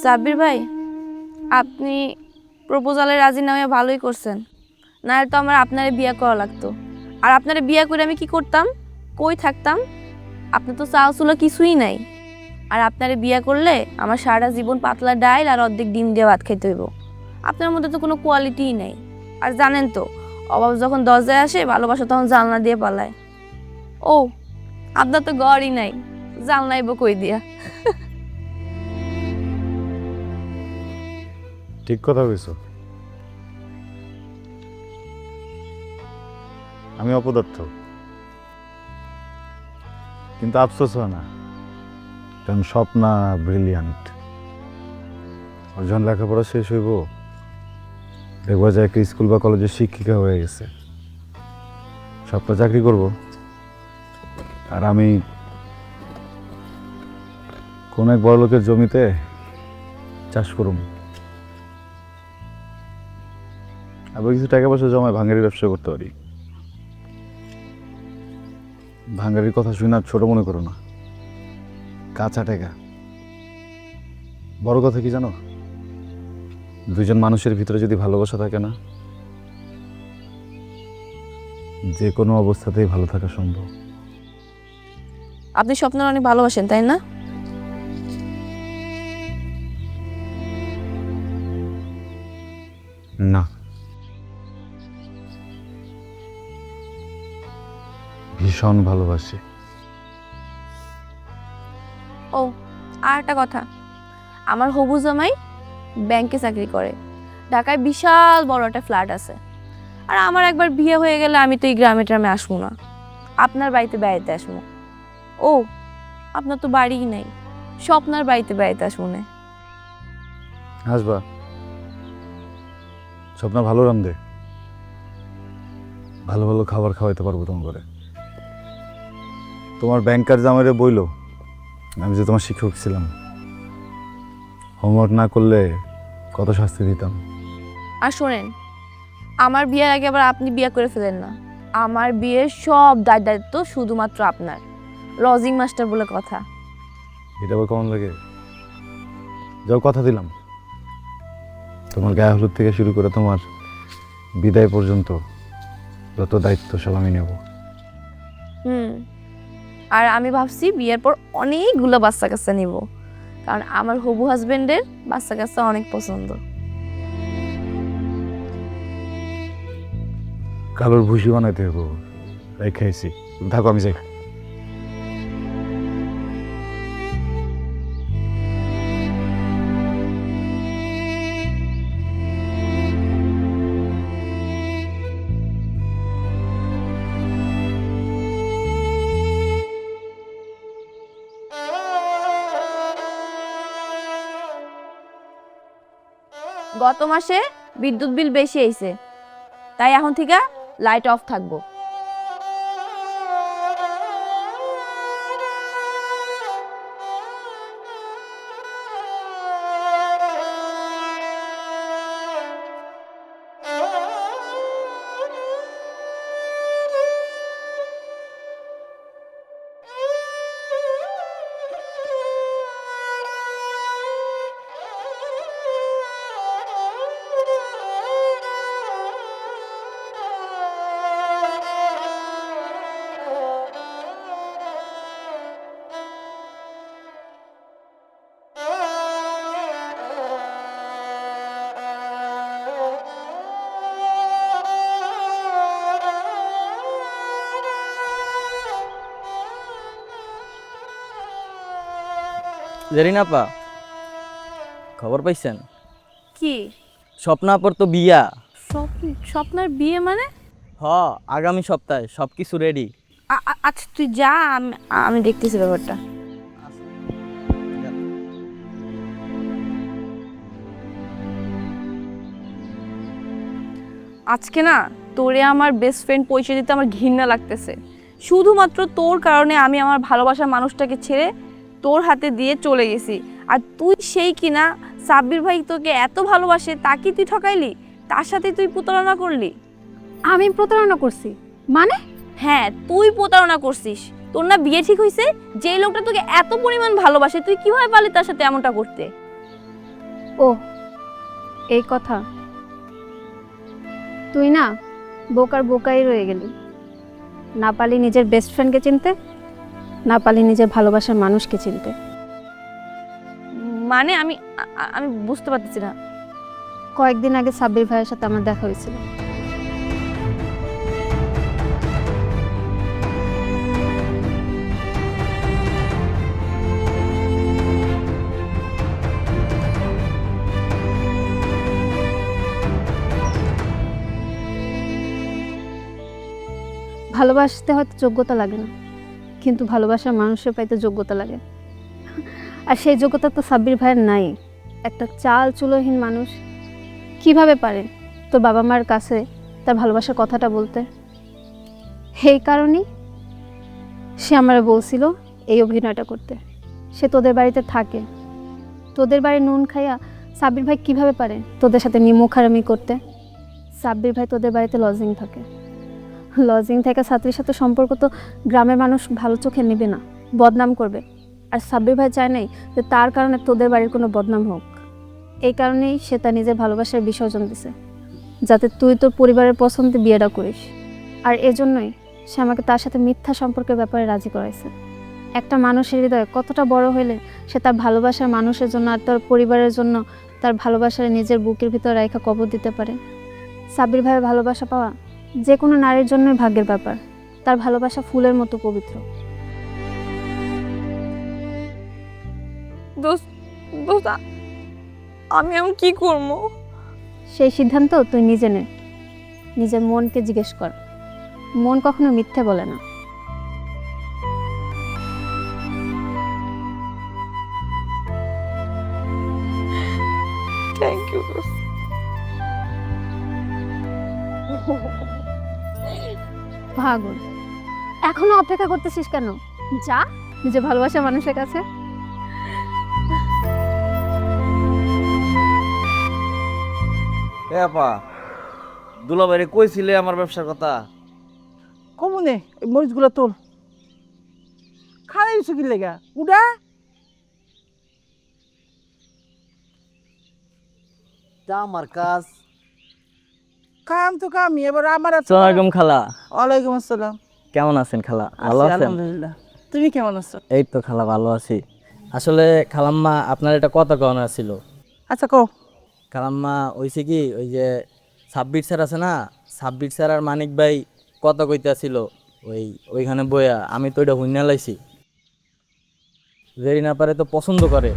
সাব্বির ভাই, আপনি প্রপোজালে রাজি না হয়ে ভালোই করছেন, নাহলে তো আমার আপনারে বিয়ে করা লাগতো। আর আপনারে বিয়ে করে আমি কি করতাম, কই থাকতাম? আপনার তো চাউচুলো কিছুই নাই। আর আপনারে বিয়ে করলে আমার সারা জীবন পাতলা ডাইল আর অর্ধেক ডিম দিয়ে ভাত খাইতে হইব। আপনার মধ্যে তো কোনো কোয়ালিটিই নাই। আর জানেন তো, অভাব যখন দরজায় আসে ভালোবাসা তখন জানলা দিয়ে পালায়। ও, আপনার তো ঘরই নাই, জানলাইব কই দিয়া? ঠিক কথা কইছো। আমি অপদার্থ, কিন্তু আফসোস হয় না, কারণ স্বপ্না ব্রিলিয়ান্ট। ওর যখন লেখাপড়া শেষ হইব দেখবা যে একটা স্কুল বা কলেজের শিক্ষিকা হয়ে গেছে, স্বপ্না চাকরি করব, আর আমি কোন এক বড় লোকের জমিতে চাষ করব। আবার কিছু টাকা পয়সা জমায় ভাঙ্গারির ব্যবসা করতে পারি। ভাঙ্গারির কথা শুনে আর ছোট মনে করো না, কাঁচা টাকা। বড় কথা কি জানো, দুইজন মানুষের ভিতরে যদি ভালোবাসা থাকে না, যে কোনো অবস্থাতেই ভালো থাকা সম্ভব। আপনি স্বপ্ন অনেক ভালোবাসেন, তাই না? না, ভীষণ ভালোবাসি। ও, আর একটা কথা, আমার হবু জামাই ব্যাংকে চাকরি করে, ঢাকায় বিশাল বড় একটা ফ্ল্যাট আছে। আর আমার একবার বিয়ে হয়ে গেলে আমি তো এই গ্রামে ট্রামে আসবো না, আপনার বাড়িতে বেড়াইতে আসবো। ও, আপনার তো বাড়িই নাই, স্বপ্নার বাড়িতে বেড়াইতে আসবো না। আসবা, স্বপ্না ভালো রান্ধে, ভালো ভালো খাবার খাওয়াইতে পারবো তোমার করে। তোমার ব্যাংকার জামাইরে বইলো আমি যে তোমার শিক্ষক ছিলাম, হোমওয়ার্ক না করলে কত শাস্তি দিতাম। আর শোনেন, আমার বিয়ের আগে আবার আপনি বিয়ে করে ফেলেন না। আমার বিয়ের সব দায়িত্ব শুধুমাত্র আপনার, লজিং মাস্টার বলে কথা। এটা আবার কেমন লাগে? যাও, কথা দিলাম, তোমার গায়ে হলুদ থেকে শুরু করে তোমার বিদায় পর্যন্ত যত দায়িত্ব সব আমি নেব। আর আমি ভাবছি বিয়ের পর অনেকগুলো বাচ্চা কাচ্চা নিব, কারণ আমার হবু হাজবেন্ডের বাচ্চা কাচ্চা অনেক পছন্দ। কালোর ভুসি বানাইতে হবো, রেখেছি। তুমি থাকো, আমি যাই। গত মাসে বিদ্যুৎ বিল বেশি আইছে, তাই এখন থেকে লাইট অফ থাকবো। জেরিনা আপা, খবর পাইছেন? কি? স্বপ্না আপার তো বিয়া। স্বপ্নার বিয়ে মানে? হ, আগামী সপ্তাহে সব কিছু রেডি। আচ্ছা তুই যা, আমি দেখতেছি ব্যাপারটা। আজকে না তোরে আমার বেস্ট ফ্রেন্ড পরিচয় দিতে আমার ঘৃণা লাগতেছে। শুধুমাত্র তোর কারণে আমি আমার ভালোবাসার মানুষটাকে ছেড়ে তোর হাতে দিয়ে চলে গেছি। আর তুই সেই কিনা সাব্বির ভাই তোকে এত ভালোবাসে, তাকে তুই ঠকাইলি, তার সাথে তুই প্রতারণা করলি। আমি প্রতারণা করছি মানে? হ্যাঁ, তুই প্রতারণা করছিস। তোর না বিয়ে ঠিক হয়েছে, যে লোকটা তোকে এত পরিমাণ ভালোবাসে, তুই কিভাবে পারলি তার সাথে এমনটা করতে? ও এই কথা, তুই না বোকার বোকাই রয়ে গেলি। না পারলি নিজের বেস্ট ফ্রেন্ডকে চিনতে, না পারলি নিজের ভালোবাসার মানুষকে চিনতে। মানে আমি বুঝতে পারতেছি না। কয়েকদিন আগে সাব্বির ভাইয়ের সাথে আমার দেখা হয়েছিল। ভালোবাসতে হয়তো যোগ্যতা লাগে না, কিন্তু ভালোবাসার মানুষের পাইতে যোগ্যতা লাগে। আর সেই যোগ্যতা তো সাব্বির ভাইয়ের নাই। একটা চাল চুলোহীন মানুষ কিভাবে পারে তোর বাবা মার কাছে তার ভালোবাসার কথাটা বলতে? এই কারণেই সে আমার বলছিল এই অভিনয়টা করতে। সে তোদের বাড়িতে থাকে, তোদের বাড়ির নুন খাইয়া সাব্বির ভাই কিভাবে পারে তোদের সাথে নিমুখারামি করতে? সাব্বির ভাই তোদের বাড়িতে লজিং থাকে, লজিং থেকে ছাত্রীর সাথে সম্পর্ক তো গ্রামের মানুষ ভালো চোখে নেবে না, বদনাম করবে। আর সাব্বির ভাই চায় নাই যে তার কারণে তোদের বাড়ির কোনো বদনাম হোক। এই কারণেই সে তার নিজের ভালোবাসার বিসর্জন দিছে, যাতে তুই তোর পরিবারের পছন্দে বিয়েটা করিস। আর এজন্যই সে আমাকে তার সাথে মিথ্যা সম্পর্কের ব্যাপারে রাজি করাইছে। একটা মানুষের হৃদয় কতটা বড় হইলে সে তার ভালোবাসার মানুষের জন্য আর তার পরিবারের জন্য তার ভালোবাসার নিজের বুকের ভিতর রেখা কবর দিতে পারে। সাব্বির ভাইয়ের ভালোবাসা পাওয়া যে কোনো নারীর জন্যই ভাগ্যের ব্যাপার। তার ভালোবাসা ফুলের মতো পবিত্র। দোস্ত দোস্ত আমি এখন কি করবো? সেই সিদ্ধান্ত তুই নিজে নে, নিজের মনকে জিজ্ঞেস কর। মন কখনো মিথ্যে বলে না। থ্যাংক ইউ দোস্ত। পাগল, এখনো অপেক্ষা করতেছিস কেন? যা নিজের ভালোবাসা মানুষের কাছে। এ আপা, দুলাভাইরে কইছিলে আমার ব্যবসার কথা? কমনে এই মরিচগুলো তোল। খারাই হয়েছে কি লেগা উডা? তা আমার কাজ। কাম তো কামই, এবার আমার আসসালামু আলাইকুম খালা। ওয়ালাইকুম আসসালাম। কেমন আছেন খালা? ভালো আছি, আছেন? আলহামদুলিল্লাহ। তুমি কেমন আছো? এই তো খালা ভালো আছি। আসলে খালাম্মা আপনার একটা কথা কওয়ার ছিল। আচ্ছা কও। খালাম্মা হইছে কি, ওই যে সাব্বির স্যার আছে না, সাব্বির স্যার আর মানিক ভাই কথা কইতাছিল ওইখানে বইয়া। আমি তো ওইটা হুইনা লাইছি। জেরিনা পারে তো পছন্দ করে,